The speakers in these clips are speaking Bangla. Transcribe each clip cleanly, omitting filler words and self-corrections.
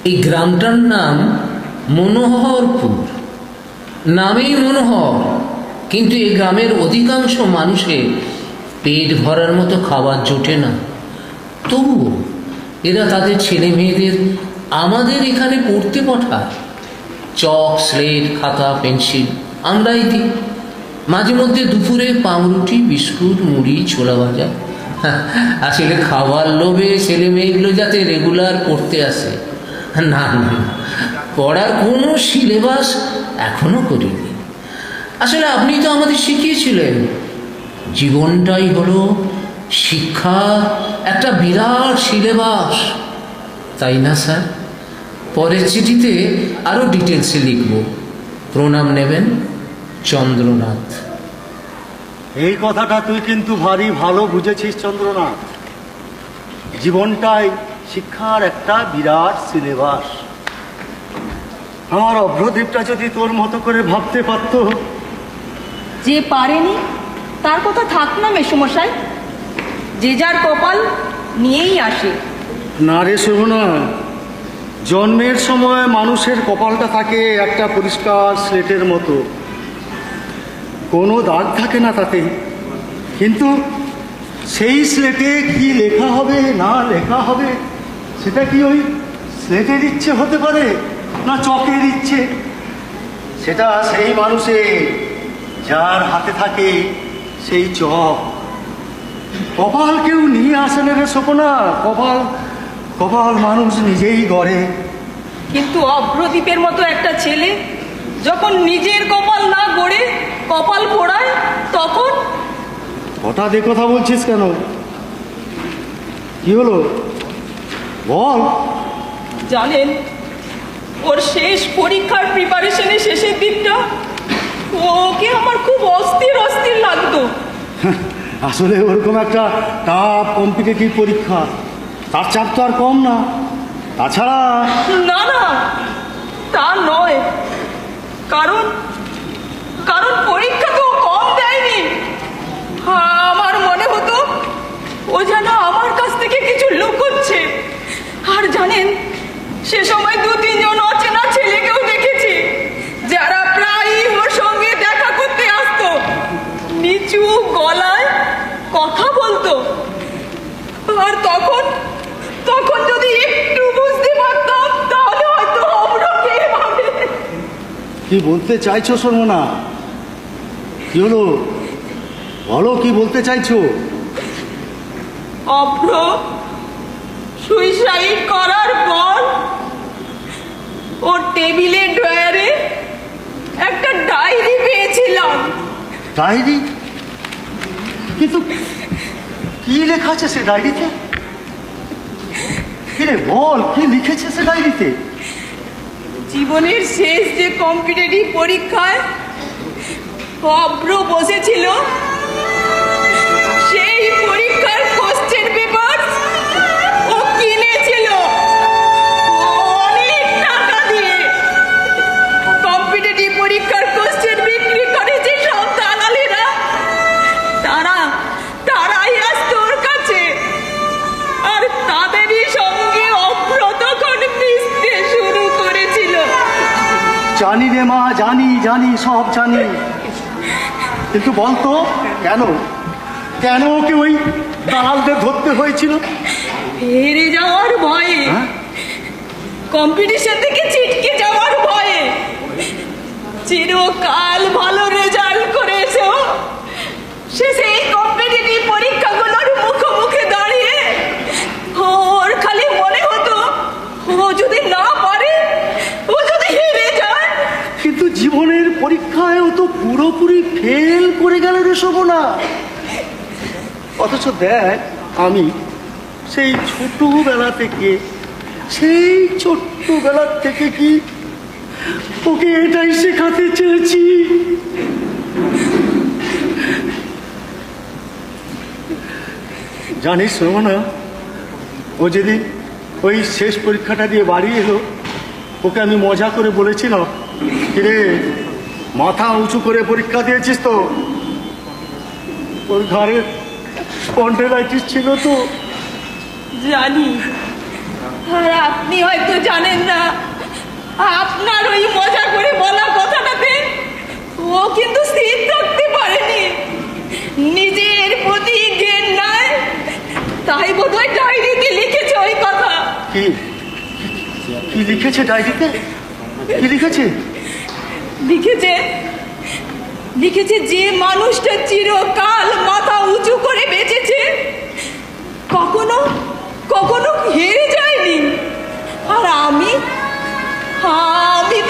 এই গ্রামটার নাম মনোহরপুর। নামেই মনোহর, কিন্তু এই গ্রামের অধিকাংশ মানুষের পেট ভরার মতো খাবার জোটে না। তবুও এরা তাদের ছেলে মেয়েদের আমাদের এখানে পড়তে পাঠায়। চক, স্লেট, খাতা, পেন্সিল আমরাই দিই। মাঝে মধ্যে দুপুরে পাউরুটি, বিস্কুট, মুড়ি, ছোলা ভাজা। আসলে খাবার লোভে ছেলে মেয়েগুলো যাতে রেগুলার পড়তে আসে। না না, পড়ার কোনো সিলেবাস এখনো করিনি। আসলে আপনি তো আমাদের শিখিয়েছিলেন জীবনটাই হলো শিক্ষা, একটা বিরাট সিলেবাস, তাই না স্যার? পরের চিঠিতে আরও ডিটেলসে লিখব। প্রণাম নেবেন, চন্দ্রনাথ। এই কথাটা তুই কিন্তু ভারী ভালো বুঝেছিস চন্দ্রনাথ। জীবনটাই শিক্ষার একটা বিরাট সিলেবাস। আমার অভ্রদীপটা যদি তোর মতো করে ভাবতে পারতো। যে পারেনি তার কথা থাক না মেসোমশাই, যে যার কপাল নিয়েই আসে। না রে শোভনা, জন্মের সময় মানুষের কপালটা থাকে একটা পরিষ্কার স্লেটের মতো, কোনো দাগ থাকে না তাতে। কিন্তু সেই স্লেটে কি লেখা হবে না লেখা হবে, সেটা কি ওই স্লেটের ইচ্ছে হতে পারে না চকের ইচ্ছে? সেটা সেই মানুষের যার হাতে থাকে সেই চক। কপাল কেউ নিয়ে আসে না রে শোভনা, কপাল কপাল মানুষ নিজেই গড়ে। কিন্তু অভ্রদীপের মতো একটা ছেলে যখন নিজের কপাল না গড়ে কপাল পোড়ায়, তখন হঠাৎ এ কথা বলছিস কেন? কি হলো বল। জানেন, ওর শেষ পরীক্ষার প্রিপারেশনের শেষের দিকটা ওকে আমার খুব অস্থির অস্থির লাগতো। আসলে ওরকম একটা টাফ কম্পিটিটিভ পরীক্ষা, তার চাপ তো আর কম না। তাছাড়া না না, তা নয়, কারণ কারণ পরীক্ষা তো কম দেয়নি। আমার মনে হতো ও যেন আমার কাছ থেকে কিছু লুকোচ্ছে। আর জানেন, সে সময় 2-3 জন অচেনা ছেলেকেও দেখেছি যারা প্রায়ই ওর সঙ্গে দেখা করতে আসতো, নিচু গলায় কথা বলতো। আর তখন তখন যদি একটু বুঝতে পারতাম তাহলে হয়তো অমরকে ভাবে। কি বলতে চাইছো শোনো? কি হলো বলো, কি বলতে চাইছো? অভ্র সুইসাইড করার পর ওর টেবিলের ড্রয়ারে একটা ডায়েরি পেয়েছিলাম। ডায়েরি? কিন্তু কি লেখা আছে সে ডায়েরিতে? কিরে বল, কি লিখেছে সে ডায়েরিতে? জীবনের শেষ যে কম্পিটিটিভ পরীক্ষায় অভ্র বসেছিল, সেই পরীক্ষার কোশ্চেন পেপার ও কিনেছিল অনেক টাকা দিয়ে। কম্পিটিটিভ পরীক্ষার কোশ্চেন বিক্রি করে যে সব দালালেরা, তারাই আসতো ওর কাছে। আর তাদেরই সঙ্গে অভ্র তখন মিশতে শুরু করেছিল। জানি রে মা, জানি জানি, সব জানি। কিন্তু বলতো কেন কেন ওকে ওই দালালদের ধরতে হয়েছিল? হেরে যাওয়ার ভয়ে, কম্পিটিশন থেকে ছিটকে যাওয়ার ভয়ে। চিরকাল ভালো রেজাল্ট করেছে সে, সেই কম্পিটিটিভ পরীক্ষাগুলোর মুখোমুখি দাঁড়িয়ে ওর খালি মনে হতো ও যদি না পারে, ও যদি হেরে যায়। কিন্তু জীবনের পরীক্ষায় ও তো পুরোপুরি ফেল করে গেল রে শোভনা। অথচ দেখ, আমি সেই ছোটবেলা থেকে কি ওকে এটাই শেখাতে চেয়েছি। জানিস শোভনা, ও যেদিন ওই শেষ পরীক্ষাটা দিয়ে বাড়ি এলো, ওকে আমি মজা করে বলেছিলাম, কিরে মাথা উঁচু করে পরীক্ষা দিয়েছিস তো? ওর ঘাড়ে স্পন্ডেলাইটিস ছিল তো। জানি, আর আপনি হয়তো জানেন না, আপনার ওই মজা করে বলা কথাটাতে ও কিন্তু স্থির থাকতে পারেনি। নিজের প্রতি জ্ঞান নাই, তাই বোধহয় ডায়েরিতে লিখেছে ওই কথা। কি কি লিখেছে ডায়েরিতে? কি লিখেছে? লিখেছে যে মানুষটা চিরকাল মাথা উঁচু করে বেঁচেছে, কখনো কখনো হেরে যায়নি। আর আমি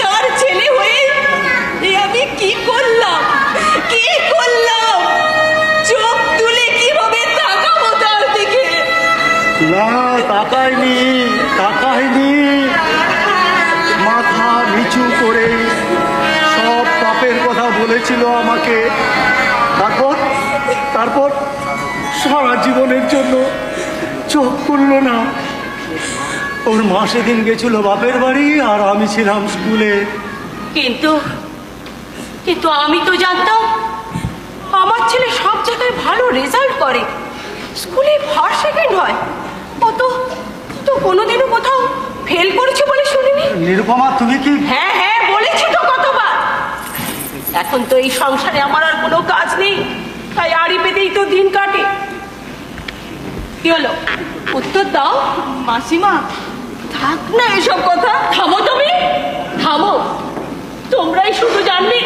তার ছেলে হয়ে আমি কি করলাম? চোখ তুলে কিভাবে তাকাবো তার দিকে? না, তাকায়নি। মাথা নিচু করে সব পাপের কথা বলেছিল আমাকে। তারপর সারা জীবনের জন্য চোখ খুললো না। ওর মা সেদিন গেছিল বাপের বাড়ি, আর আমি ছিলাম স্কুলে। কিন্তু আমি তো জানতাম আমার ছেলে সব জায়গায় ভালো রেজাল্ট করে, স্কুলে ফার্স্ট সেকেন্ড হয়। ও তো কোনোদিনও কোথাও ফেল করেছে বলে শুনিনি। নিরুপমা, তুমি কি? হ্যাঁ বলেছি তো কতবার। এখন তো এই সংসারে আমার আর কোনো কাজ নেই, তাই আড়ি পেতেই তো দিন কাটে। কি হলো, উত্তর দাও। মাসিমা, থাক না এসব কথা। থামো তুমি, থামো। তোমরাই শুধু জানবে,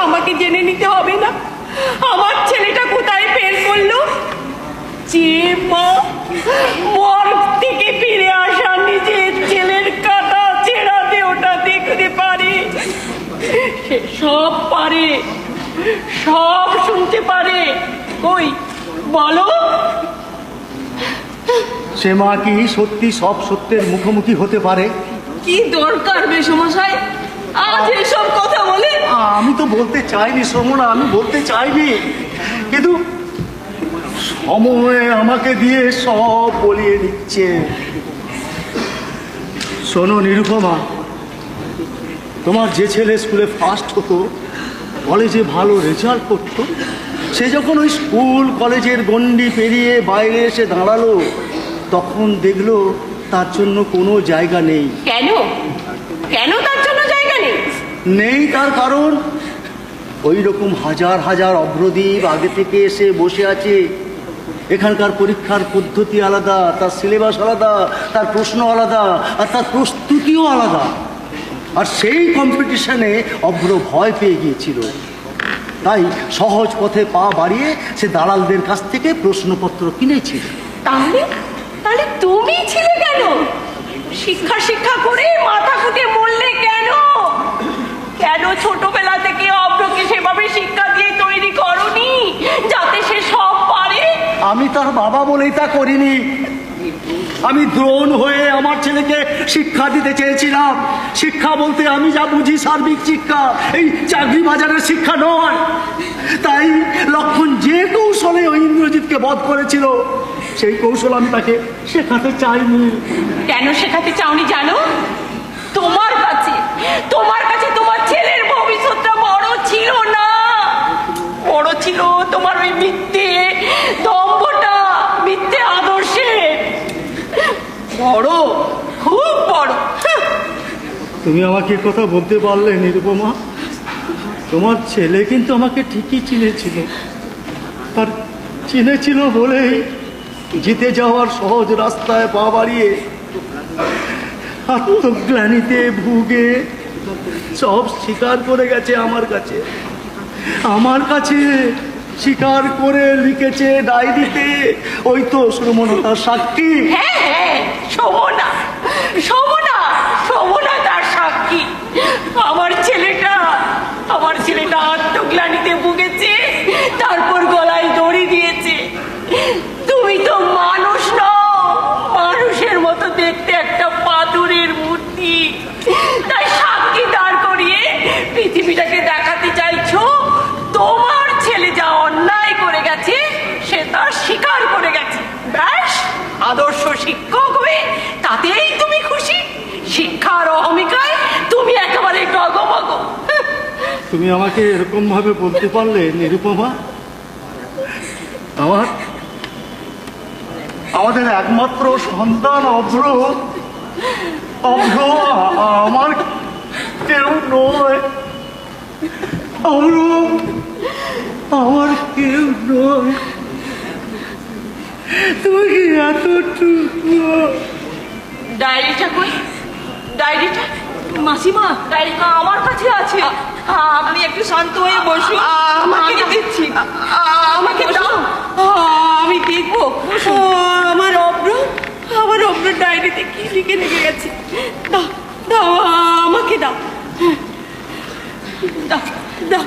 আমাকে জেনে নিতে হবে না আমার ছেলেটা কোথায় ফেল করলো। যে মা মর্গ থেকে ফিরে আসা নিজের ছেলের কাটা ছেঁড়া দেহটা দেখতে পারে, সে সব পারে, সব শুনতে পারে। কই বলো, সে মা কি সত্যি সব সত্যের মুখোমুখি হতে পারে? কি দরকার বেশমশাই আজ এসব কথা বলে? আমি তো বলতে চাইনি শ্রমণা, আমি বলতে চাইনি, কিন্তু সময় আমাকে দিয়ে সব বলিয়ে দিচ্ছে। শোনো নিরুপমা, তোমার যে ছেলে স্কুলে ফার্স্ট হতো, কলেজে ভালো রেজাল্ট করতো, সে যখন ওই স্কুল কলেজের গণ্ডি পেরিয়ে বাইরে এসে দাঁড়ালো, তখন দেখলো তার জন্য কোনো জায়গা নেই। কেন তার জন্য জায়গা নেই? তার কারণ ওই রকম হাজার হাজার অগ্রদীপ আগে থেকে এসে বসে আছে। এখানকার পরীক্ষার পদ্ধতি আলাদা, তার সিলেবাস আলাদা, তার প্রশ্ন আলাদা, আর তার প্রস্তুতিও আলাদা। আর সেই কম্পিটিশনে অভ্র ভয় পেয়ে গিয়েছিল, তাই সহজ পথে পা বাড়িয়ে সে দালালদের কাছ থেকে প্রশ্নপত্র কিনেছিল। তাহলে তুমি ছিলে কেন? শিক্ষা করে মাথা ফুটে মরলে কেন? ছোটবেলা থেকে অভ্রকে সেভাবে শিক্ষা দিয়ে তৈরি করনি যাতে সে সব পারে? আমি তার বাবা বলেই তা করিনি। আমি দ্রোণ হয়ে আমার ছেলেকে শিক্ষা দিতে চেয়েছিলাম। শিক্ষা বলতে আমি যা বুঝি সার্বিক শিক্ষা, এই চাকরি বাজারের শিক্ষা নয়। তাই লক্ষণ যে কৌশলে ওই ইন্দ্রজিৎকে বধ করেছিল, সেই কৌশল আমি তাকে শেখাতে চাইনি। কেন শেখাতে চাওনি জানো? তোমার কাছে তোমার ছেলের ভবিষ্যৎটা বড় ছিল না, বড় ছিল তোমার ওই মিথ্যে দম্ভটা, মিথ্যে আদর্শে। বড়, খুব বড়। তুমি আমাকে কথা বলতে পারলে নিরুপমা? তোমার ছেলে কিন্তু আমাকে ঠিকই চিনেছিল, আর চিনেছিল বলেই জিতে যাওয়ার সহজ রাস্তায় পা বাড়িয়ে আত্মগ্লানিতে ভুগে সব স্বীকার করে গেছে আমার কাছে স্বীকার করে লিখেছে ডায়েরিতে। ওই তো শ্রমণতার সাক্ষী। হ্যাঁ, শোভনা তার সাক্ষী। আমার ছেলেটা আত্মগ্লানিতে ভুগেছে, তারপর গলায় দড়ি দিয়েছে। তুমি তো মানুষ নও, মানুষের মতো দেখতে একটা পাথরের মূর্তি। তাই সাক্ষী দাঁড় করিয়ে পৃথিবীটাকে দেখাতে চাইছো তোমার ছেলে যা অন্যায় করে গেছে সে তা স্বীকার করে গেছে। ব্যাস, আদর্শ শিক্ষক হয়ে তাতেই তুমি খুশি? শিক্ষার অহমিকায় তুমি একেবারে ডগমগ। তুমি আমাকে এরকম ভাবে বলতে পারলে নিরুপমা? আমাদের একমাত্র সন্তান অভ্র, অভ্র আমার কেউ নয়, অভ্র আমার কেউ নয়। তুমি এতটুকু ডায়েরিটা কই? ডায়েরিটা? মাসিমা, ডায়েরিটা আমার কাছে আছে। আপনি একটু শান্ত হয়ে বসুন, আমাকে দিচ্ছি। আমাকে দাও, আমি দেখবো। আমার অব্র ডায়েরিতে কি লিখে রেখে গেছে। দাও দাও, আমাকে দাও, দাও দাও,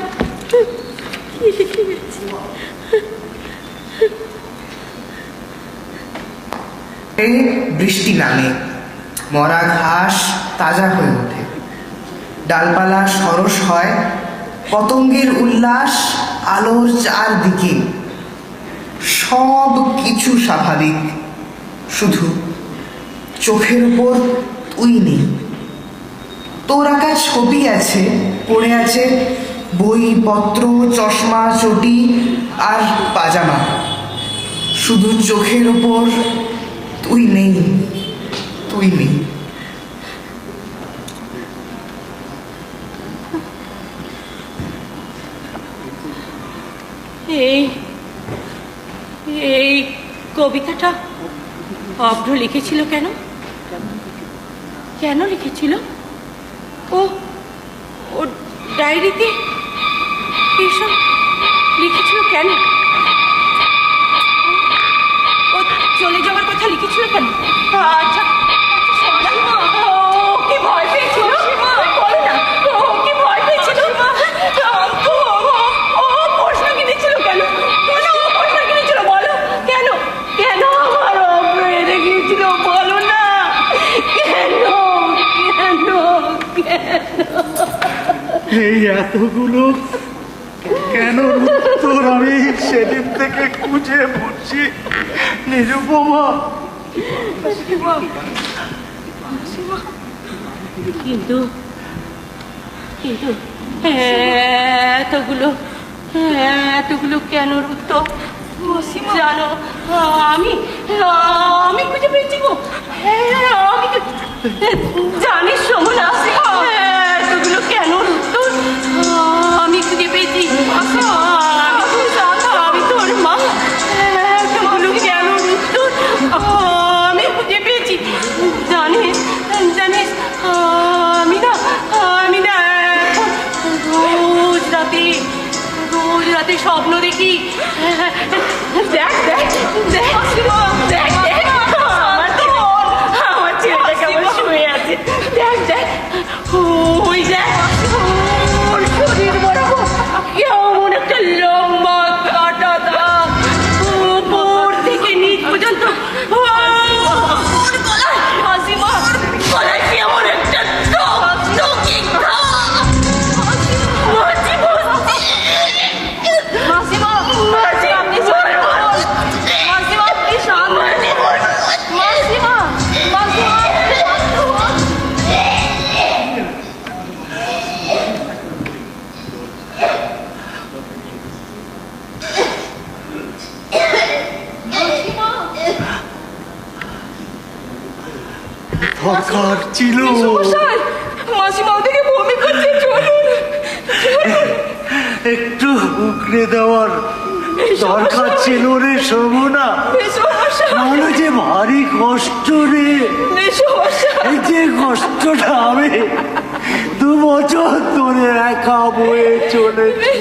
কি লিখে গেছে। বৃষ্টি নামে, মরা ঘাস তাজা হয়ে ওঠে, ডালপালা সরস হয়, পতঙ্গের উল্লাস আলোর চারদিকে। সব কিছু স্বাভাবিক, শুধু চোখের উপর তুই নেই। তোর আঁকা ছবি আছে, পড়ে আছে বইপত্র, চশমা, চটি আর পাজামা। শুধু চোখের উপর তুই নেই, তুই নেই। এই কবিতাটা অভ্র লিখেছিল কেন? কেন লিখেছিল? ও ও ডায়েরিতে এসব লিখেছিল কেন? ও চলে যাওয়ার কথা লিখেছিল কেন? আচ্ছা, ও কি ভয় পেয়েছিল? বলো না, ও কি ভয় পেয়েছিল? ও প্রশ্ন কিনেছিল কেন? ও প্রশ্ন কিনেছিল, বলো কেন? কেন আমার অভ্র এনে গিয়েছিল? বলো না, কেন কেন কেন? এই এতগুলো কেন উত্তর আমি সেদিন থেকে খুঁজে বলছি নিরুপমা। কিন্তু কিন্তু এতগুলো কেন উত্তর জানো? আমি আমি খুঁজে পেয়েছি গো। আমি তো জানিস সমনা, এতগুলো কেন উত্তর আমি খুঁজে পেয়েছি। আমি তোর মা, এতগুলো কেন উত্তর আমি খুঁজে পেয়েছি। জানিস জানিস আমি না রোজ রাতে স্বপ্ন দেখি। দেখ দেখ দেখ দেখ দেখ, আমার ছেলেটা কেমন শুয়ে আছে। দেখ দেখ, ওই দেখ ওর শরীর বরাবর কেমন একটা লম্বা কাটা দাগ, উপর থেকে নিচ পর্যন্ত। গলায় কেমন একটা টকটকে ঘা। মাসিমা, আপনি মাসিমা, আপনি শান্ত হন। মাসিমা, মাসিমা, দরকার ছিল মাসিমা ওদিকে বমি করছে, চলুন একটু উকড়ে দেওয়ার দরকার ছিল রে শোভনা। নাহলে যে ভারী কষ্ট রে, এই যে কষ্টটা আমি 2 বছর ধরে একা বয়ে চলেছি।